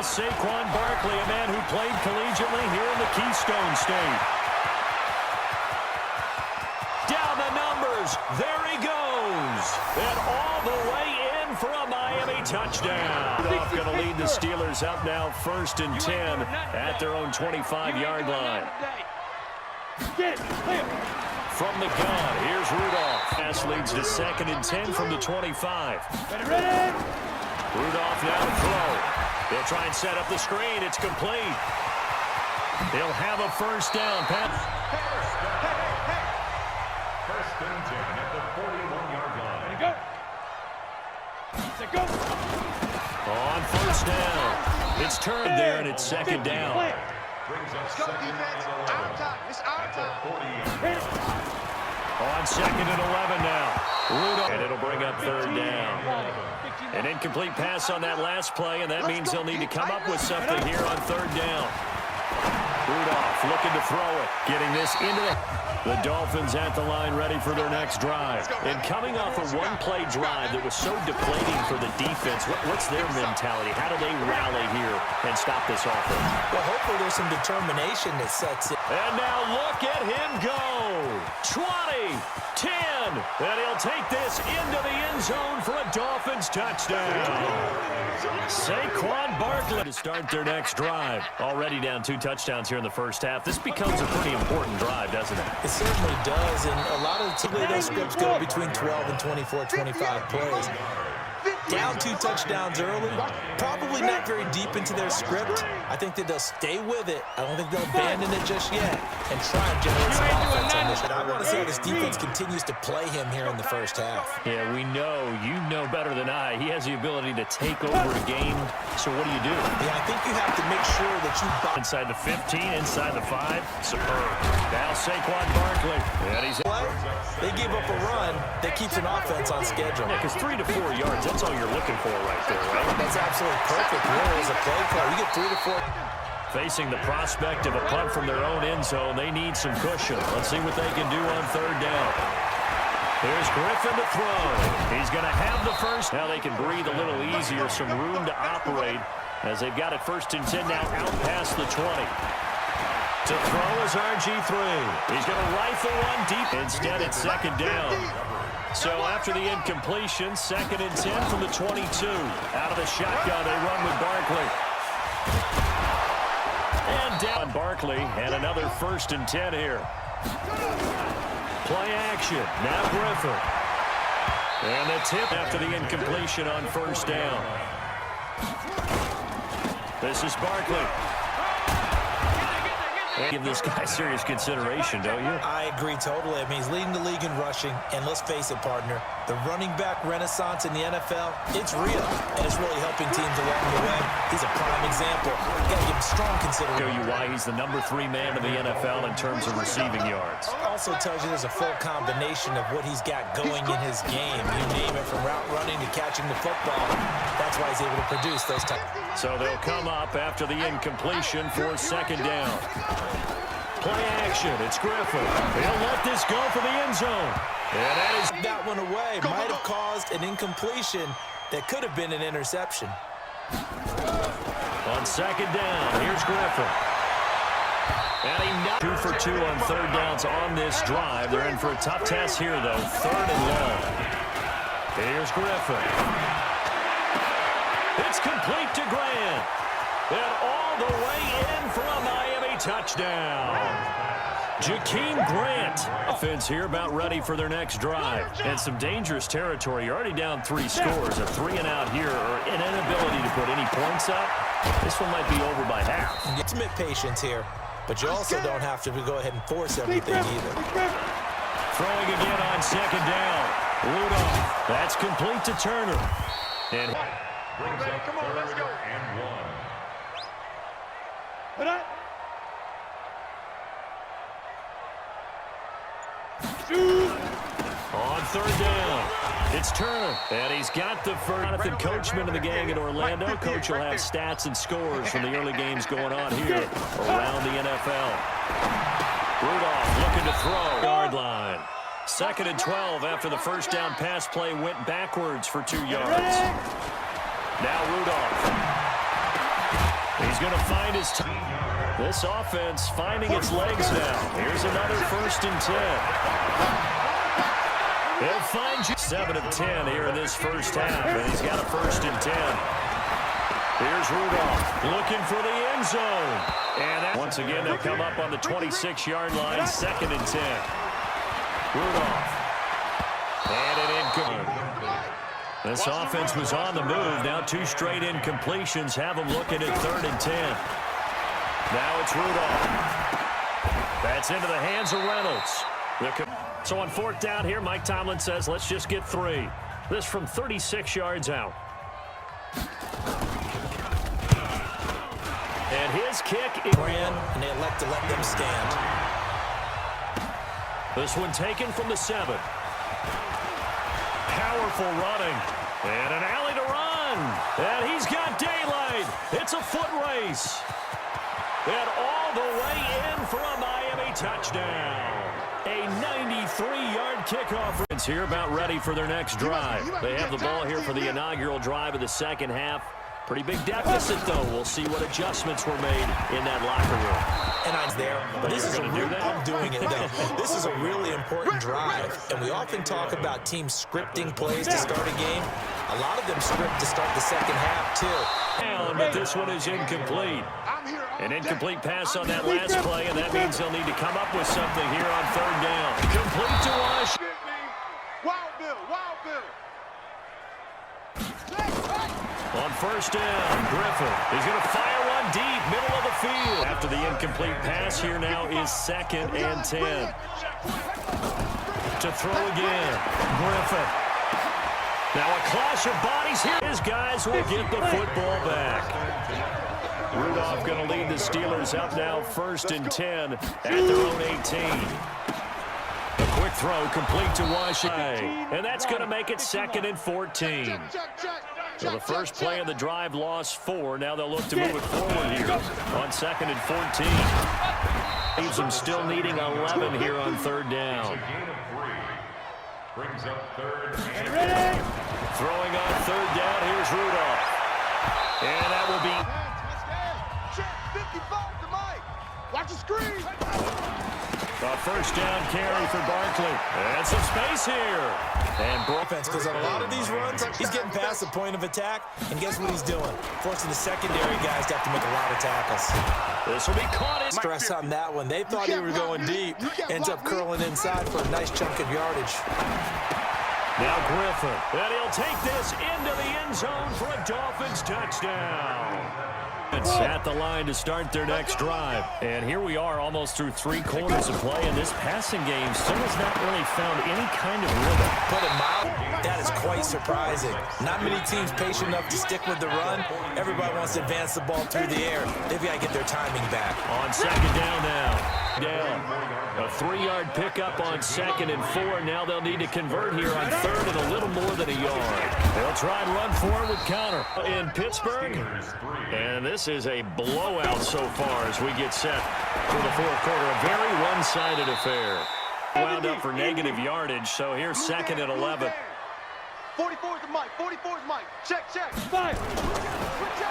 Saquon Barkley, a man who played collegiately here in the Keystone State. Down the numbers. There he goes. And all the way in for a Miami touchdown. Going to lead the Steelers up now 1st and 10 at their own 25-yard line. From the gun, here's Rudolph. Pass leads to 2nd and 10 from the 25. Rudolph now to throw. They'll try and set up the screen. It's complete. They'll have a first down. First and 10 at the 41-yard line. Go. On first down. It's turned there, and it's 2nd down. Brings up Let's go, defense. Our time. It's our time. On 2nd and 11 now. Rudolph. And it'll bring up 3rd down. An incomplete pass on that last play, and that means they'll need to come up with something here on 3rd down. Rudolph looking to throw it. Getting this into the Dolphins at the line ready for their next drive. And coming off a one-play drive that was so depleting for the defense, what's their mentality? How do they rally here and stop this offense? Well, hopefully there's some determination that sets in. And now look at him go. 20, 10, and he'll take this into the end zone for a Dolphins touchdown. Saquon Barkley to start their next drive. Already down 2 touchdowns here in the first half. This becomes a pretty important drive, doesn't it? It certainly does, and a lot of typically those scripts go between 12 and 24, 25 plays. Down 2 touchdowns early, probably not very deep into their script. I think that they'll stay with it. I don't think they'll abandon it just yet and try and generate some offense on this. But I want to see how this defense continues to play him here in the first half. Yeah, we know. You know better than I. He has the ability to take over a game. So what do you do? Yeah, I think you have to make sure that you inside the 15, inside the 5. Superb. Now Saquon Barkley. And he's they give up a run that keeps an offense on schedule. Yeah, because 3 to 4 yards, that's all you're looking for right there, right? That's absolutely perfect, really, as a play call. You get 3 to 4. Facing the prospect of a punt from their own end zone, they need some cushion. Let's see what they can do on 3rd down. Here's Griffin to throw. He's going to have the first. Now they can breathe a little easier, some room to operate as they've got it 1st and 10 now out past the 20. To throw is RG3. He's going to rifle one deep. Instead, it's 2nd down. So after the incompletion, 2nd and 10 from the 22. Out of the shotgun, they run with Barkley. And down Barkley, and another 1st and 10 here. Play action. Now Griffin. And the tip after the incompletion on 1st down. This is Barkley. Give this guy serious consideration, don't you? I agree totally. I mean, he's leading the league in rushing, and let's face it, partner, the running back renaissance in the NFL, it's real, and it's really helping teams along the way. He's a prime example. You got to give him strong consideration. Show you why he's the number 3 man in the NFL in terms of receiving yards. Also tells you there's a full combination of what he's got going in his game. You name it, from route running to catching the football. That's why he's able to produce those types. So they'll come up after the incompletion for 2nd down. Play action. It's Griffin. He'll let this go for the end zone. And that one away might have caused an incompletion that could have been an interception. On 2nd down, here's Griffin. And he 2 for 2 on 3rd downs on this drive. They're in for a tough test here, though. 3rd and long. Here's Griffin. It's complete to Grant. And all the way in for a Miami touchdown. Jakeem Grant. Offense here about ready for their next drive. And some dangerous territory. You're already down 3 scores. A 3 and out here, or an inability to put any points up. This one might be over by half. Ultimate patience here, but you also don't have to go ahead and force everything either. Throwing again on 2nd down. Rudolph. That's complete to Turner. And Come on, let's go. And 1. On 3rd down, it's Turner, and he's got the first. Jonathan Coachman of the gang in Orlando. Coach will have stats and scores from the early games going on here around the NFL. Rudolph looking to throw. Yard line. 2nd and 12 after the first down pass play went backwards for 2 yards. Now Rudolph. He's going to find his time. This offense finding its legs now. Here's another 1st and 10. He'll find you 7 of 10 here in this first half, and he's got a 1st and 10. Here's Rudolph looking for the end zone. And once again, they'll come up on the 26-yard line, 2nd and 10. Rudolph. And an incomplete. This offense was on the move. Now 2 straight incompletions have them looking at 3rd and 10. Now it's Rudolph. That's into the hands of Reynolds. So on 4th down here, Mike Tomlin says, let's just get 3. This from 36 yards out. And his kick ran, and they elect to let them stand. This one taken from the 7. Powerful running. And an alley to run. And he's got daylight. It's a foot race. And all the way in for a Miami touchdown. A 93-yard kickoff. It's here about ready for their next drive. They have the ball here for the inaugural drive of the second half. Pretty big deficit, though. We'll see what adjustments were made in that locker room. And I'm there, but this is I'm doing it, though. This is a really important drive, and we often talk about teams scripting plays to start a game. A lot of them script to start the second half, too. But this one is incomplete. An incomplete pass on that last play, and that means they'll need to come up with something here on 3rd down. Complete to Washington. Wild Bill, Wild Bill. On 1st down, Griffin is going to fire one deep, middle of the field. After the incomplete pass, here now is 2nd and 10. To throw again, Griffin. Now a clash of bodies here. His guys will get the football back. Rudolph going to lead the Steelers up now 1st and 10 at their own 18. A quick throw complete to Washington. And that's going to make it 2nd and 14. So the first play of the drive lost 4. Now they'll look to move it forward here on 2nd and 14. Leaves them still needing 11 here on 3rd down. Brings up 3rd. Throwing on 3rd down, here's Rudolph. And that will be... Check 55 to Mike. Watch the screen. A 1st down carry for Barkley. And some space here. And Offense, because on a lot of these runs, he's getting past the point of attack, and guess what he's doing? Forcing the secondary guys to have to make a lot of tackles. This will be caught in. Stress on that one. They thought he was going deep. Ends up curling inside for a nice chunk of yardage. Now Griffin. And he'll take this into the end zone for a Dolphins touchdown. It's at the line to start their next drive. And here we are almost through 3 quarters of play, and this passing game still has not really found any kind of rhythm. Put it mild, that is quite surprising. Not many teams patient enough to stick with the run. Everybody wants to advance the ball through the air. They've got to get their timing back. On 2nd down now. Down. A 3-yard pickup on 2nd and 4. Now they'll need to convert here on 3rd and a little more than a yard. They'll try and run for it with Connor in Pittsburgh. And this is a blowout so far as we get set for the 4th quarter. A very one-sided affair. Wound up for negative yardage, so here's 2nd and 11. 44 is the Mike. 44 is Mike. Check, check. Five.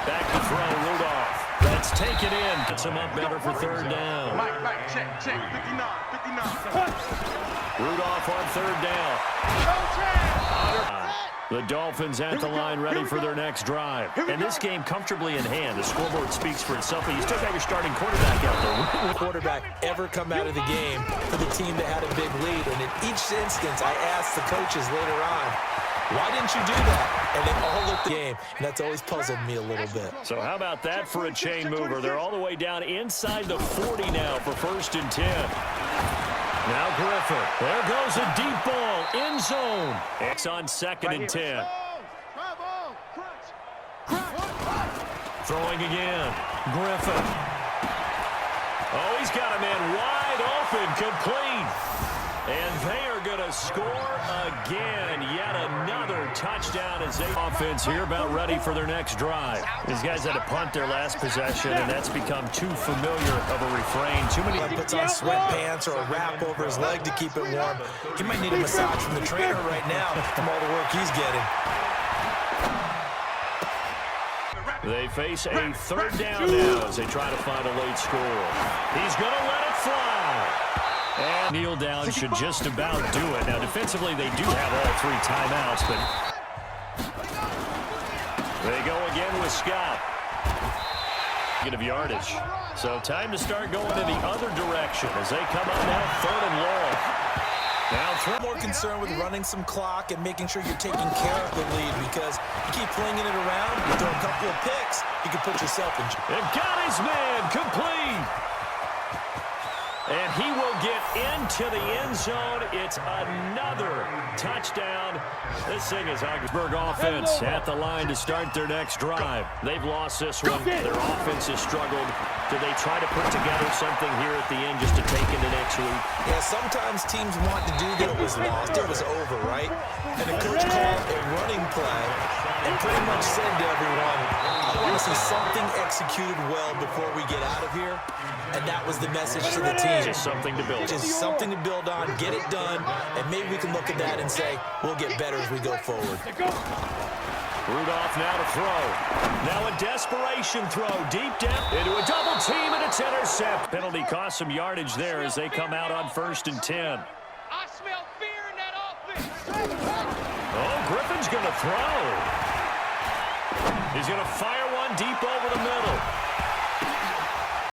Back to throw, Rudolph. That's taken in. Gets him up better for 3rd down. Mike, check, check. 59, 59. Rudolph on 3rd down. The Dolphins at the line ready for their next drive. And this game comfortably in hand. The scoreboard speaks for itself, but you still got your starting quarterback out there. Will quarterback ever come out of the game for the team that had a big lead? And in each instance, I asked the coaches later on, why didn't you do that? And they all looked at the game, and that's always puzzled me a little bit. So how about that for a chain mover? They're all the way down inside the 40 now for 1st and 10. Now Griffin. There goes a deep ball. End zone. It's on 2nd and 10. Throwing again. Griffin. Oh, he's got a man wide open. Complete. And they are going to score again. Yet another touchdown as they offense here about ready for their next drive. These guys had to punt their last possession, and that's become too familiar of a refrain. Too many. He puts on sweatpants or a wrap over his leg to keep it warm. He might need a massage from the trainer right now from all the work he's getting. They face a third down now as they try to find a late score. He's going to let it fly. And kneel down should just about do it. Now, defensively, they do have all 3 timeouts, but they go again with Scott. Of yardage. So time to start going in the other direction as they come up now 3rd and long. Now more concerned with running some clock and making sure you're taking care of the lead, because you keep flinging it around, you throw a couple of picks, you can put yourself in. And got his man complete. And he will get into the end zone. It's another touchdown. This thing is Augsburg offense at the line to start their next drive. They've lost this one. Their offense has struggled. Do they try to put together something here at the end just to take into next week? Yeah, sometimes teams want to do that. It was lost. It was over, right? And the coach called a running play and pretty much said to everyone, I want to see something executed well before we get out of here. And that was the message to the team. Just something to build on. Just something to build on, get it done, and maybe we can look at that and say, we'll get better as we go forward. Rudolph now to throw. Now a desperation throw deep down into a double team, and it's intercept. Penalty cost some yardage there as they come out on 1st and 10. I smell fear in that offense. Oh, Griffin's going to throw. He's going to fire one deep over the middle.